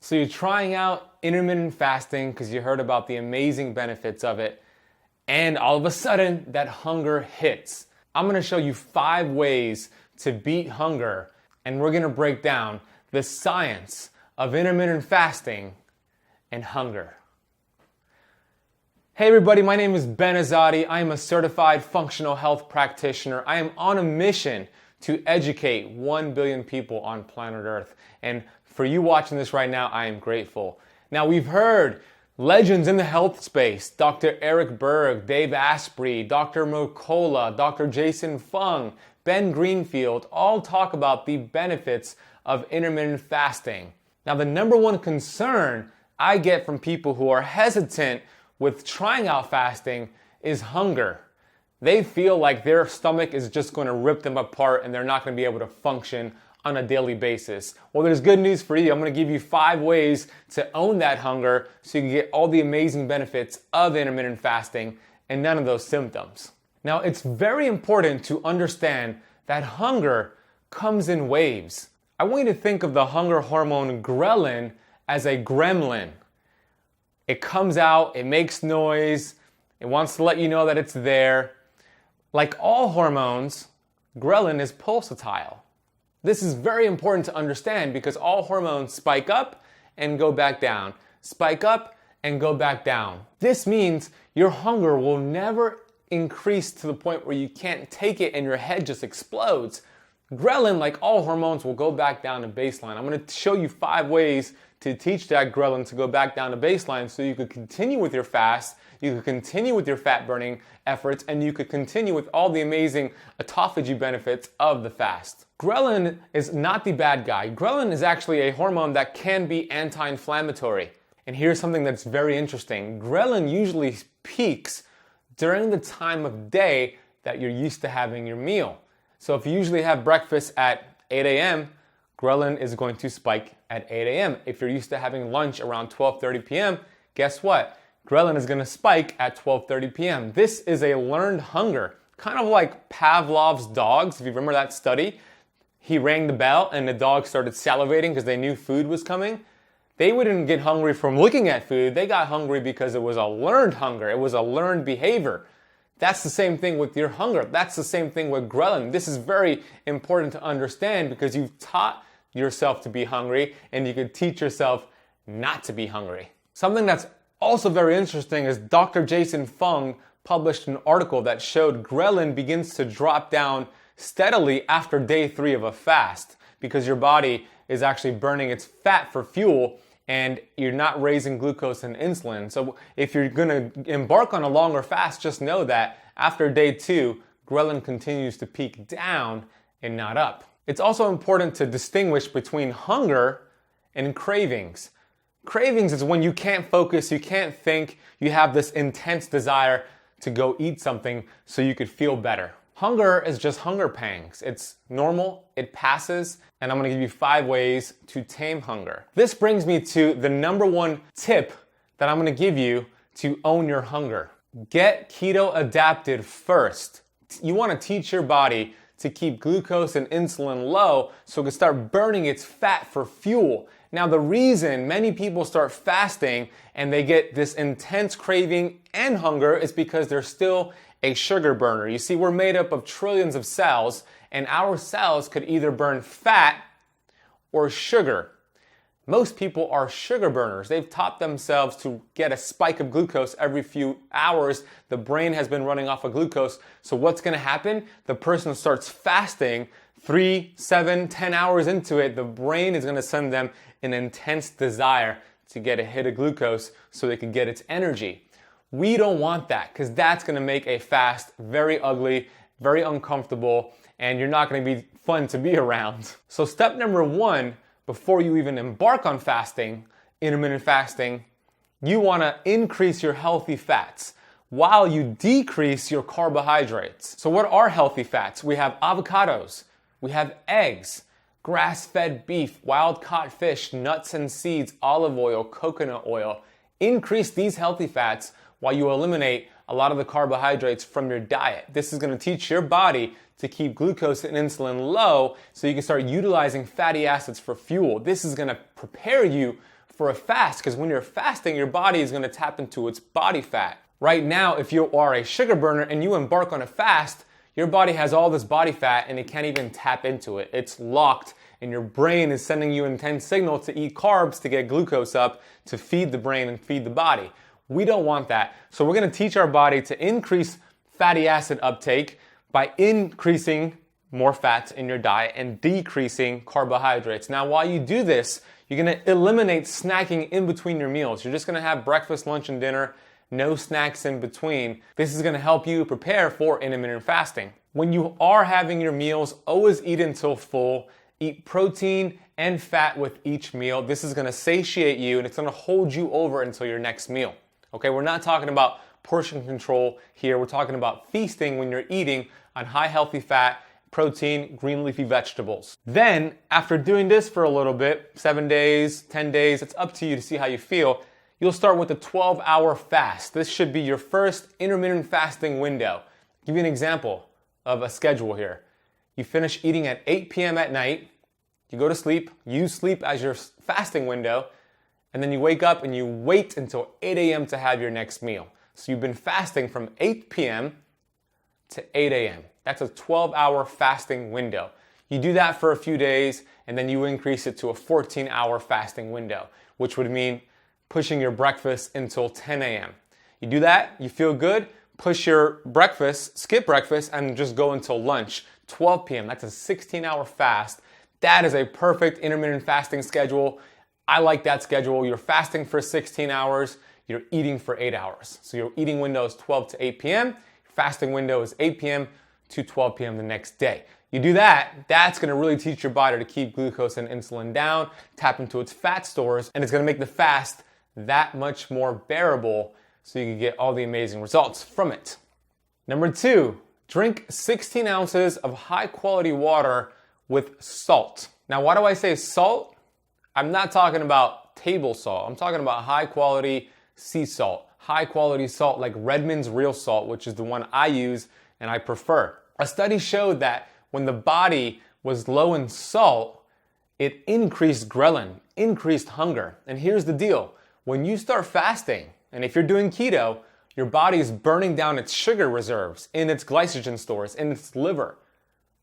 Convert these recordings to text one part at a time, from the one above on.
So you're trying out intermittent fasting because you heard about the amazing benefits of it, and all of a sudden that hunger hits. I'm gonna show you 5 ways to beat hunger, and we're gonna break down the science of intermittent fasting and hunger. Hey everybody, my name is Ben Azadi. I am a certified functional health practitioner. I am on a mission to educate 1 billion people on planet Earth. And for you watching this right now, I am grateful. Now, we've heard legends in the health space, Dr. Eric Berg, Dave Asprey, Dr. Mercola, Dr. Jason Fung, Ben Greenfield, all talk about the benefits of intermittent fasting. Now, the number one concern I get from people who are hesitant with trying out fasting is hunger. They feel like their stomach is just going to rip them apart and they're not going to be able to function on a daily basis. Well, there's good news for you. I'm going to give you 5 ways to own that hunger so you can get all the amazing benefits of intermittent fasting and none of those symptoms. Now, it's very important to understand that hunger comes in waves. I want you to think of the hunger hormone ghrelin as a gremlin. It comes out, it makes noise, it wants to let you know that it's there. Like all hormones, ghrelin is pulsatile. This is very important to understand because all hormones spike up and go back down, spike up and go back down. This means your hunger will never increase to the point where you can't take it and your head just explodes. Ghrelin, like all hormones, will go back down to baseline. I'm going to show you 5 ways to teach that ghrelin to go back down to baseline so you could continue with your fast, you could continue with your fat burning efforts, and you could continue with all the amazing autophagy benefits of the fast. Ghrelin is not the bad guy. Ghrelin is actually a hormone that can be anti-inflammatory. And here's something that's very interesting. Ghrelin usually peaks during the time of day that you're used to having your meal. So if you usually have breakfast at 8 a.m., ghrelin is going to spike at 8 a.m. If you're used to having lunch around 12:30 p.m., guess what? Ghrelin is going to spike at 12:30 p.m. This is a learned hunger, kind of like Pavlov's dogs. If you remember that study, he rang the bell and the dogs started salivating because they knew food was coming. They wouldn't get hungry from looking at food. They got hungry because it was a learned hunger. It was a learned behavior. That's the same thing with your hunger. That's the same thing with ghrelin. This is very important to understand because you've taught yourself to be hungry and you could teach yourself not to be hungry. Something that's also very interesting is Dr. Jason Fung published an article that showed ghrelin begins to drop down steadily after day 3 of a fast because your body is actually burning its fat for fuel and you're not raising glucose and insulin. So if you're going to embark on a longer fast, just know that after day 2, ghrelin continues to peak down and not up. It's also important to distinguish between hunger and cravings. Cravings is when you can't focus, you can't think, you have this intense desire to go eat something so you could feel better. Hunger is just hunger pangs. It's normal, it passes, and I'm gonna give you 5 ways to tame hunger. This brings me to the number 1 tip that I'm gonna give you to own your hunger. Get keto adapted first. You wanna teach your body to keep glucose and insulin low so it can start burning its fat for fuel. Now, the reason many people start fasting and they get this intense craving and hunger is because they're still a sugar burner. You see, we're made up of trillions of cells, and our cells could either burn fat or sugar. Most people are sugar burners. They've taught themselves to get a spike of glucose every few hours. The brain has been running off of glucose. So what's going to happen? The person starts fasting 3, 7, 10 hours into it. The brain is going to send them an intense desire to get a hit of glucose so they can get its energy. We don't want that because that's going to make a fast very ugly, very uncomfortable, and you're not going to be fun to be around. So step number 1, before you even embark on fasting, intermittent fasting, you want to increase your healthy fats while you decrease your carbohydrates. So what are healthy fats? We have avocados, we have eggs, grass-fed beef, wild-caught fish, nuts and seeds, olive oil, coconut oil. Increase these healthy fats while you eliminate a lot of the carbohydrates from your diet. This is going to teach your body to keep glucose and insulin low so you can start utilizing fatty acids for fuel. This is going to prepare you for a fast, because when you're fasting, your body is going to tap into its body fat. Right now, if you are a sugar burner and you embark on a fast, your body has all this body fat and it can't even tap into it. It's locked, and your brain is sending you an intense signal to eat carbs to get glucose up to feed the brain and feed the body. We don't want that. So we're going to teach our body to increase fatty acid uptake by increasing more fats in your diet and decreasing carbohydrates. Now, while you do this, you're going to eliminate snacking in between your meals. You're just going to have breakfast, lunch, and dinner, no snacks in between. This is going to help you prepare for intermittent fasting. When you are having your meals, always eat until full. Eat protein and fat with each meal. This is going to satiate you and it's going to hold you over until your next meal. Okay, we're not talking about portion control here. We're talking about feasting when you're eating on high healthy fat, protein, green leafy vegetables. Then, after doing this for a little bit, 7 days, 10 days, it's up to you to see how you feel, you'll start with a 12-hour fast. This should be your first intermittent fasting window. I'll give you an example of a schedule here. You finish eating at 8 p.m. at night, you go to sleep, use sleep as your fasting window, and then you wake up and you wait until 8 a.m. to have your next meal. So you've been fasting from 8 p.m. to 8 a.m. That's a 12-hour fasting window. You do that for a few days, and then you increase it to a 14-hour fasting window, which would mean pushing your breakfast until 10 a.m. You do that, you feel good, push your breakfast, skip breakfast, and just go until lunch, 12 p.m. That's a 16-hour fast. That is a perfect intermittent fasting schedule. I like that schedule. You're fasting for 16 hours, you're eating for 8 hours. So your eating window is 12 to 8 p.m., your fasting window is 8 p.m. to 12 p.m. the next day. You do that, that's gonna really teach your body to keep glucose and insulin down, tap into its fat stores, and it's gonna make the fast that much more bearable so you can get all the amazing results from it. Number 2, drink 16 ounces of high quality water with salt. Now, why do I say salt? I'm not talking about table salt. I'm talking about high quality sea salt, high quality salt like Redmond's real salt, which is the one I use and I prefer. A study showed that when the body was low in salt, it increased ghrelin, increased hunger. And here's the deal. When you start fasting, and if you're doing keto, your body is burning down its sugar reserves in its glycogen stores, in its liver.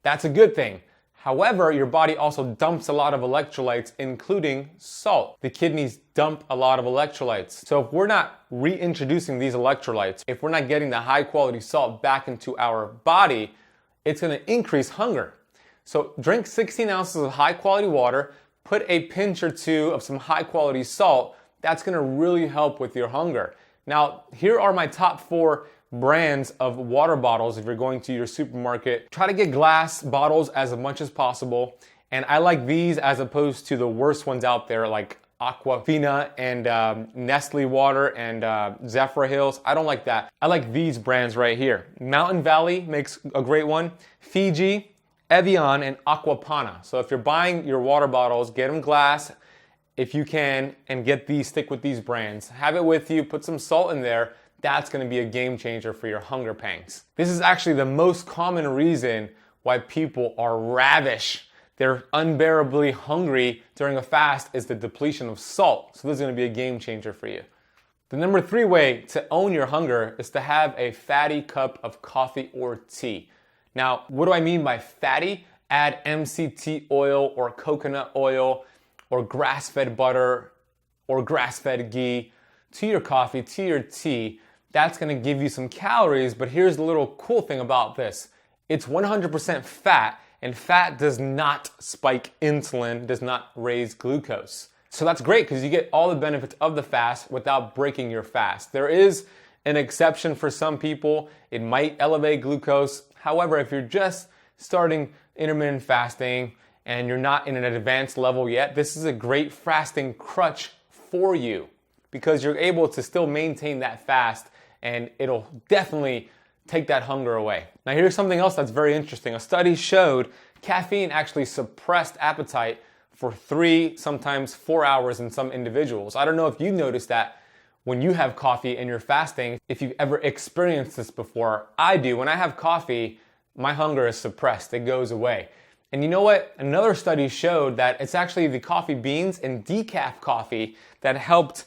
That's a good thing. However, your body also dumps a lot of electrolytes, including salt. The kidneys dump a lot of electrolytes. So if we're not reintroducing these electrolytes, if we're not getting the high quality salt back into our body, it's gonna increase hunger. So drink 16 ounces of high quality water, put a pinch or two of some high quality salt. That's gonna really help with your hunger. Now, here are my top 4 brands of water bottles if you're going to your supermarket. Try to get glass bottles as much as possible. And I like these as opposed to the worst ones out there like Aquafina and Nestle water and Zephyr Hills. I don't like that. I like these brands right here. Mountain Valley makes a great one. Fiji, Evian, and Aquapana. So if you're buying your water bottles, get them glass if you can, and get these, stick with these brands. Have it with you, put some salt in there. That's gonna be a game changer for your hunger pangs. This is actually the most common reason why people are ravish. They're unbearably hungry during a fast is the depletion of salt. So this is gonna be a game changer for you. The number 3 way to own your hunger is to have a fatty cup of coffee or tea. Now, what do I mean by fatty? Add MCT oil or coconut oil or grass-fed butter or grass-fed ghee to your coffee, to your tea. That's gonna give you some calories, but here's the little cool thing about this. It's 100% fat, and fat does not spike insulin, does not raise glucose. So that's great because you get all the benefits of the fast without breaking your fast. There is an exception for some people. It might elevate glucose. However, if you're just starting intermittent fasting and you're not in an advanced level yet, this is a great fasting crutch for you because you're able to still maintain that fast and it'll definitely take that hunger away. Now here's something else that's very interesting. A study showed caffeine actually suppressed appetite for 3, sometimes 4 hours in some individuals. I don't know if you noticed that when you have coffee and you're fasting, if you've ever experienced this before. I do. When I have coffee, my hunger is suppressed. It goes away. And you know what? Another study showed that it's actually the coffee beans and decaf coffee that helped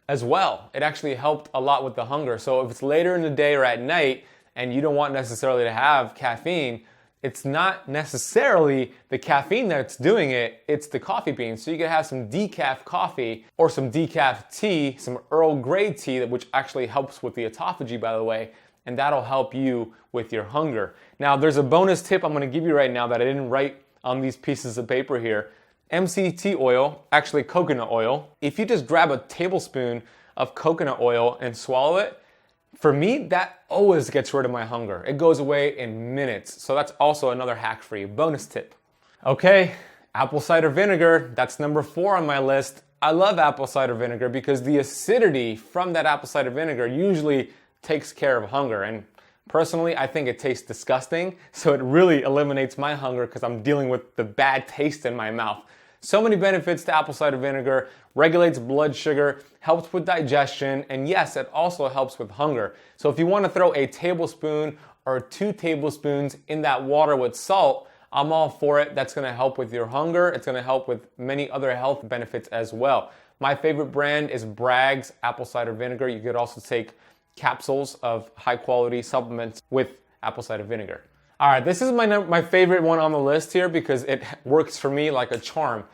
as well. It actually helped a lot with the hunger. So if it's later in the day or at night and you don't want necessarily to have caffeine, it's not necessarily the caffeine that's doing it, it's the coffee beans. So you can have some decaf coffee or some decaf tea, some Earl Grey tea, which actually helps with the autophagy, by the way, and that'll help you with your hunger. Now, there's a bonus tip I'm gonna give you right now that I didn't write on these pieces of paper here. MCT oil, actually coconut oil, if you just grab a tablespoon of coconut oil and swallow it, for me, that always gets rid of my hunger. It goes away in minutes. So that's also another hack for you, bonus tip. Okay, apple cider vinegar, that's number 4 on my list. I love apple cider vinegar because the acidity from that apple cider vinegar usually takes care of hunger. And personally, I think it tastes disgusting. So it really eliminates my hunger because I'm dealing with the bad taste in my mouth. So many benefits to apple cider vinegar, regulates blood sugar, helps with digestion, and yes, it also helps with hunger. So if you want to throw a tablespoon or 2 tablespoons in that water with salt, I'm all for it. That's going to help with your hunger. It's going to help with many other health benefits as well. My favorite brand is Bragg's apple cider vinegar. You could also take capsules of high quality supplements with apple cider vinegar. All right, this is my favorite one on the list here because it works for me like a charm.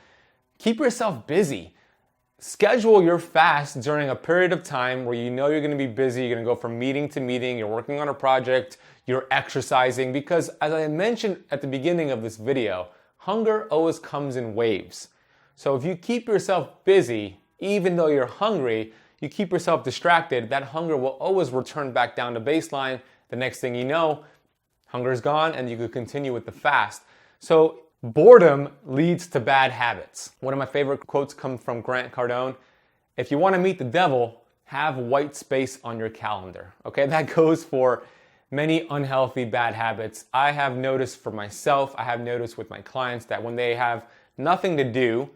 Keep yourself busy. Schedule your fast during a period of time where you know you're gonna be busy, you're gonna go from meeting to meeting, you're working on a project, you're exercising, because as I mentioned at the beginning of this video, hunger always comes in waves. So if you keep yourself busy, even though you're hungry, you keep yourself distracted, that hunger will always return back down to baseline. The next thing you know, hunger is gone and you could continue with the fast. So boredom leads to bad habits. One of my favorite quotes comes from Grant Cardone. If you want to meet the devil, have white space on your calendar. Okay, that goes for many unhealthy bad habits. I have noticed for myself, I have noticed with my clients that when they have nothing to do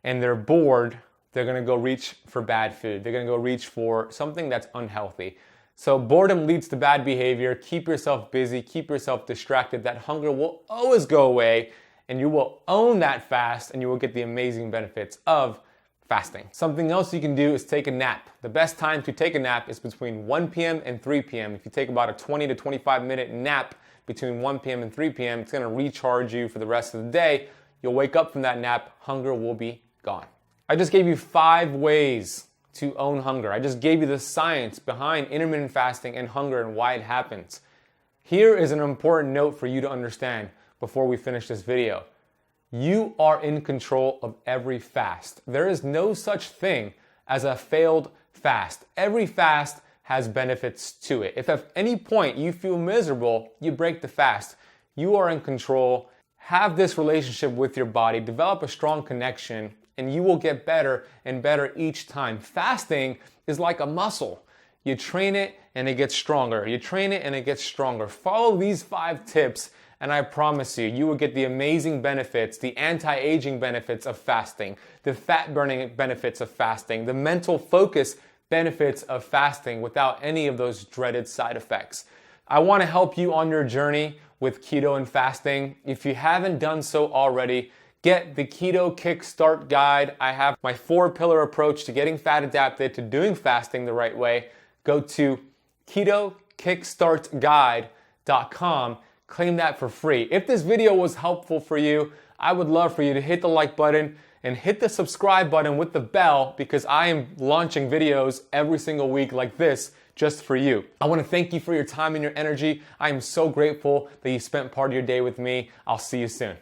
and they're bored, they're going to go reach for bad food. They're going to go reach for something that's unhealthy. So boredom leads to bad behavior. Keep yourself busy, keep yourself distracted. That hunger will always go away and you will own that fast and you will get the amazing benefits of fasting. Something else you can do is take a nap. The best time to take a nap is between 1 p.m. and 3 p.m. If you take about a 20 to 25 minute nap between 1 p.m. and 3 p.m., it's gonna recharge you for the rest of the day. You'll wake up from that nap, hunger will be gone. I just gave you 5 ways to own hunger. I just gave you the science behind intermittent fasting and hunger and why it happens. Here is an important note for you to understand before we finish this video. You are in control of every fast. There is no such thing as a failed fast. Every fast has benefits to it. If at any point you feel miserable, you break the fast. You are in control. Have this relationship with your body. Develop a strong connection and you will get better and better each time. Fasting is like a muscle. You train it and it gets stronger. You train it and it gets stronger. Follow these 5 tips and I promise you, you will get the amazing benefits, the anti-aging benefits of fasting, the fat burning benefits of fasting, the mental focus benefits of fasting without any of those dreaded side effects. I want to help you on your journey with keto and fasting. If you haven't done so already, get the Keto Kickstart Guide. I have my 4-pillar approach to getting fat adapted to doing fasting the right way. Go to ketokickstartguide.com. Claim that for free. If this video was helpful for you, I would love for you to hit the like button and hit the subscribe button with the bell because I am launching videos every single week like this just for you. I want to thank you for your time and your energy. I am so grateful that you spent part of your day with me. I'll see you soon.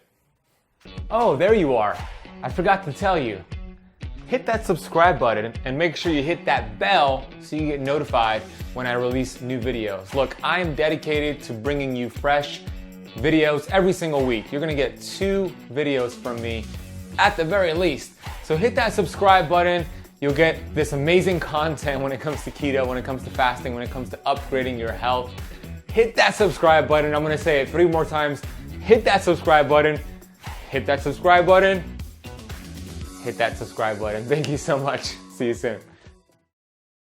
Oh, there you are. I forgot to tell you. Hit that subscribe button and make sure you hit that bell so you get notified when I release new videos. Look, I am dedicated to bringing you fresh videos every single week. You're gonna get 2 videos from me at the very least. So hit that subscribe button. You'll get this amazing content when it comes to keto, when it comes to fasting, when it comes to upgrading your health. Hit that subscribe button. I'm gonna say it 3 more times. Hit that subscribe button. Hit that subscribe button. Hit that subscribe button. Thank you so much. See you soon.